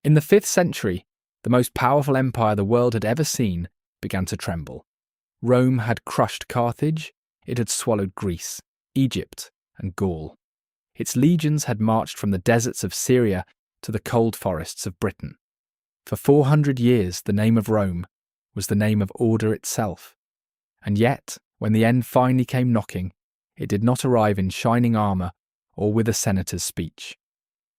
In the 5th century, the most powerful empire the world had ever seen began to tremble. Rome had crushed Carthage, it had swallowed Greece, Egypt, and Gaul. Its legions had marched from the deserts of Syria to the cold forests of Britain. For 400 years, the name of Rome was the name of order itself. And yet, when the end finally came knocking, it did not arrive in shining armour or with a senator's speech.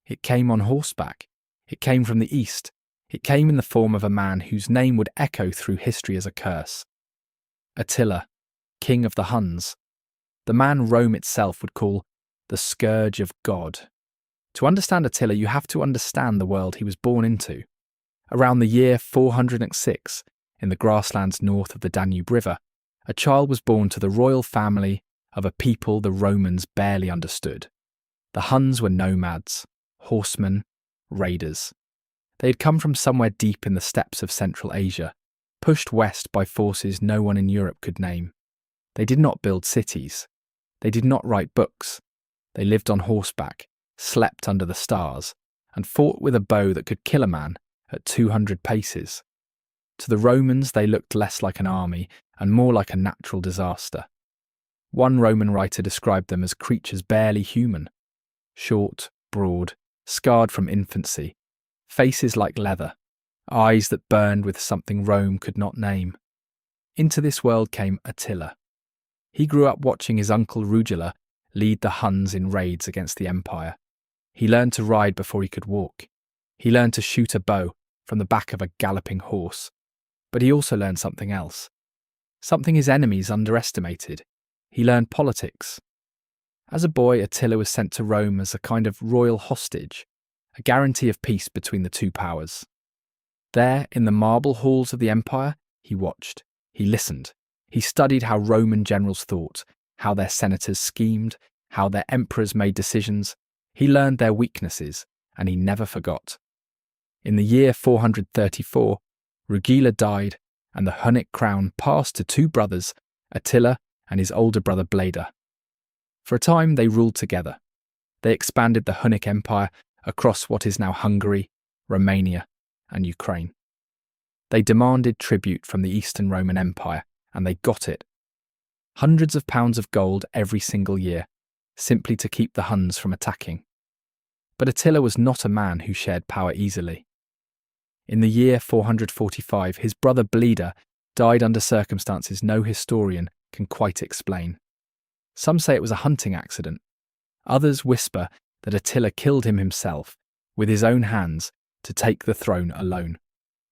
It came on horseback. It came from the east. It came in the form of a man whose name would echo through history as a curse. Attila, king of the Huns, the man Rome itself would call the scourge of God. To understand Attila, you have to understand the world he was born into. Around the year 406, in the grasslands north of the Danube River, a child was born to the royal family of a people the Romans barely understood. The Huns were nomads, horsemen, raiders. They had come from somewhere deep in the steppes of Central Asia, pushed west by forces no one in Europe could name. They did not build cities. They did not write books. They lived on horseback, slept under the stars, and fought with a bow that could kill a man at 200 paces. To the Romans, they looked less like an army and more like a natural disaster. One Roman writer described them as creatures barely human. Short, broad, scarred from infancy, faces like leather, eyes that burned with something Rome could not name. Into this world came Attila. He grew up watching his uncle Rugila lead the Huns in raids against the empire. He learned to ride before he could walk. He learned to shoot a bow from the back of a galloping horse. But he also learned something else. Something his enemies underestimated. He learned politics. As a boy, Attila was sent to Rome as a kind of royal hostage, a guarantee of peace between the two powers. There, in the marble halls of the empire, he watched, he listened, he studied how Roman generals thought, how their senators schemed, how their emperors made decisions. He learned their weaknesses, and he never forgot. In the year 434, Rugila died, and the Hunnic crown passed to two brothers, Attila and his older brother Bleda. For a time they ruled together. They expanded the Hunnic Empire across what is now Hungary, Romania, and Ukraine. They demanded tribute from the Eastern Roman Empire, and they got it. Hundreds of pounds of gold every single year, simply to keep the Huns from attacking. But Attila was not a man who shared power easily. In the year 445, his brother Bleda died under circumstances no historian can quite explain. Some say it was a hunting accident. Others whisper that Attila killed him himself, with his own hands, to take the throne alone.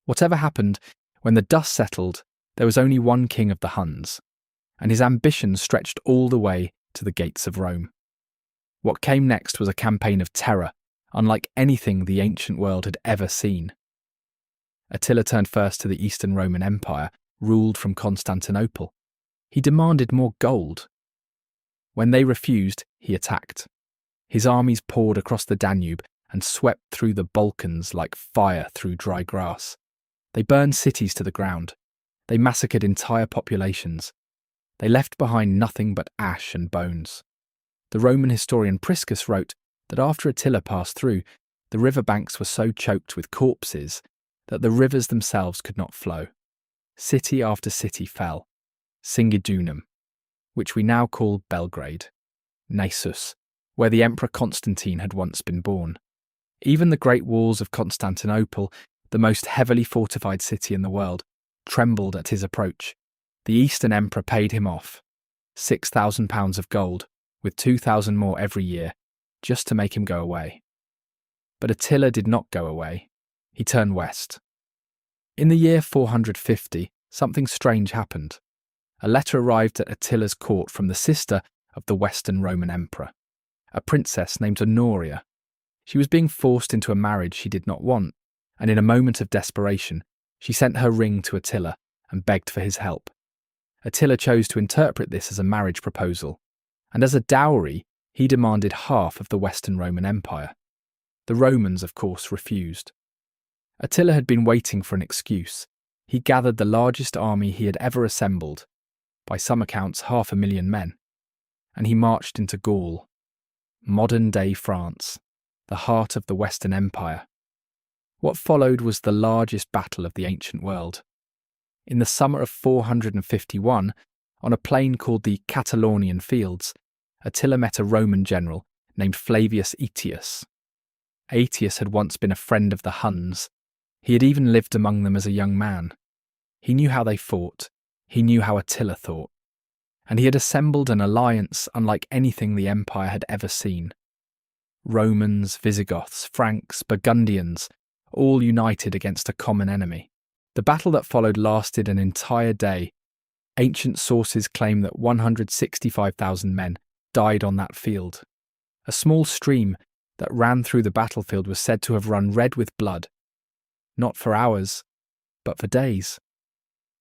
Whatever happened, when the dust settled, there was only one king of the Huns, and his ambition stretched all the way to the gates of Rome. What came next was a campaign of terror, unlike anything the ancient world had ever seen. Attila turned first to the Eastern Roman Empire, ruled from Constantinople. He demanded more gold. When they refused, he attacked. His armies poured across the Danube and swept through the Balkans like fire through dry grass. They burned cities to the ground. They massacred entire populations. They left behind nothing but ash and bones. The Roman historian Priscus wrote that after Attila passed through, the riverbanks were so choked with corpses that the rivers themselves could not flow. City after city fell. Singidunum, which we now call Belgrade. Naissus, where the Emperor Constantine had once been born. Even the great walls of Constantinople, the most heavily fortified city in the world, trembled at his approach. The Eastern Emperor paid him off, £6,000 of gold, with 2,000 more every year, just to make him go away. But Attila did not go away. He turned west. In the year 450, something strange happened. A letter arrived at Attila's court from the sister of the Western Roman Emperor, a princess named Honoria. She was being forced into a marriage she did not want, and in a moment of desperation, she sent her ring to Attila and begged for his help. Attila chose to interpret this as a marriage proposal, and as a dowry, he demanded half of the Western Roman Empire. The Romans, of course, refused. Attila had been waiting for an excuse. He gathered the largest army he had ever assembled, by some accounts 500,000 men, and he marched into Gaul, modern-day France, the heart of the Western Empire. What followed was the largest battle of the ancient world. In the summer of 451, on a plain called the Catalaunian Fields, Attila met a Roman general named Flavius Aetius. Aetius had once been a friend of the Huns. He had even lived among them as a young man. He knew how they fought. He knew how Attila thought. And he had assembled an alliance unlike anything the empire had ever seen. Romans, Visigoths, Franks, Burgundians, all united against a common enemy. The battle that followed lasted an entire day. Ancient sources claim that 165,000 men died on that field. A small stream that ran through the battlefield was said to have run red with blood, not for hours, but for days.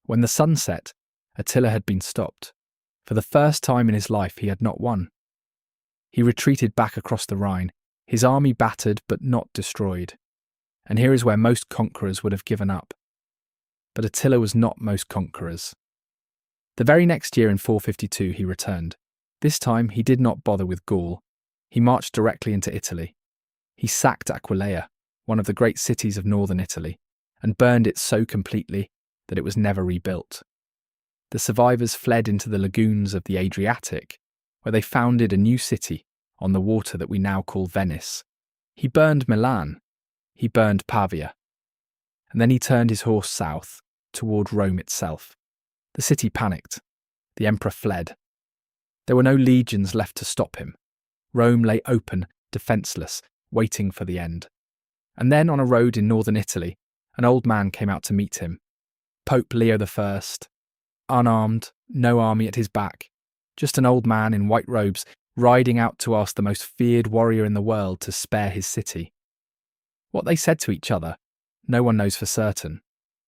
When the sun set, Attila had been stopped. For the first time in his life, he had not won. He retreated back across the Rhine, his army battered but not destroyed. And here is where most conquerors would have given up. But Attila was not most conquerors. The very next year in 452 he returned. This time he did not bother with Gaul. He marched directly into Italy. He sacked Aquileia, one of the great cities of northern Italy, and burned it so completely that it was never rebuilt. The survivors fled into the lagoons of the Adriatic, where they founded a new city on the water that we now call Venice. He burned Milan. He burned Pavia. And then he turned his horse south, toward Rome itself. The city panicked. The emperor fled. There were no legions left to stop him. Rome lay open, defenceless, waiting for the end. And then on a road in northern Italy, an old man came out to meet him. Pope Leo I, unarmed, no army at his back, just an old man in white robes riding out to ask the most feared warrior in the world to spare his city. What they said to each other, no one knows for certain.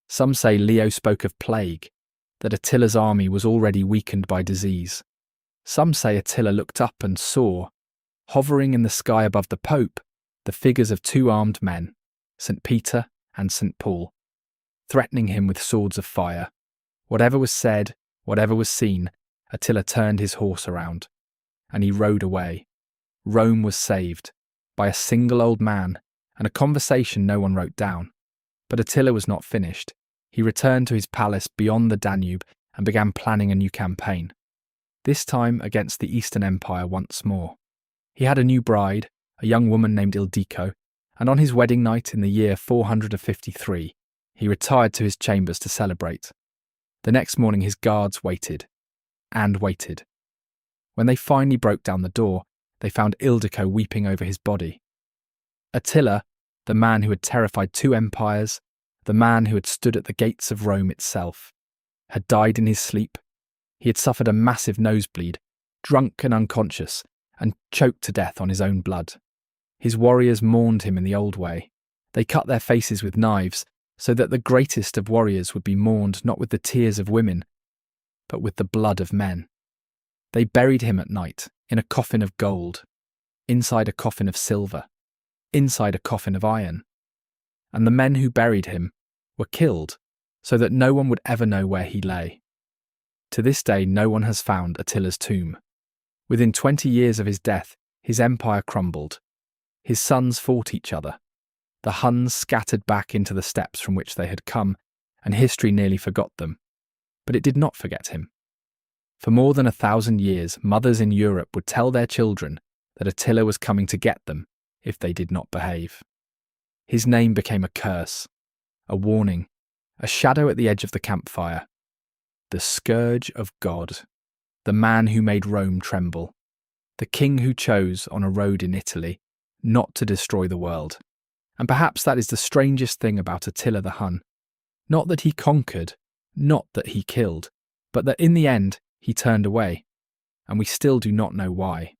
Some say Leo spoke of plague, that Attila's army was already weakened by disease. Some say Attila looked up and saw, hovering in the sky above the Pope, the figures of two armed men, St. Peter and St. Paul, threatening him with swords of fire. Whatever was said, whatever was seen, Attila turned his horse around, and he rode away. Rome was saved by a single old man and a conversation no one wrote down. But Attila was not finished. He returned to his palace beyond the Danube and began planning a new campaign, this time against the Eastern Empire once more. He had a new bride, a young woman named Ildico, and on his wedding night in the year 453, he retired to his chambers to celebrate. The next morning his guards waited, and waited. When they finally broke down the door, they found Ildico weeping over his body. Attila, the man who had terrified two empires, the man who had stood at the gates of Rome itself, had died in his sleep. He had suffered a massive nosebleed, drunk and unconscious, and choked to death on his own blood. His warriors mourned him in the old way. They cut their faces with knives, so that the greatest of warriors would be mourned not with the tears of women, but with the blood of men. They buried him at night in a coffin of gold, inside a coffin of silver, inside a coffin of iron. And the men who buried him were killed, so that no one would ever know where he lay. To this day, no one has found Attila's tomb. Within 20 years of his death, his empire crumbled. His sons fought each other. The Huns scattered back into the steppes from which they had come, and history nearly forgot them. But it did not forget him. For more than 1,000 years, mothers in Europe would tell their children that Attila was coming to get them if they did not behave. His name became a curse, a warning, a shadow at the edge of the campfire. The scourge of God, the man who made Rome tremble, the king who chose, on a road in Italy, not to destroy the world. And perhaps that is the strangest thing about Attila the Hun. Not that he conquered, not that he killed, but that in the end he turned away, and we still do not know why.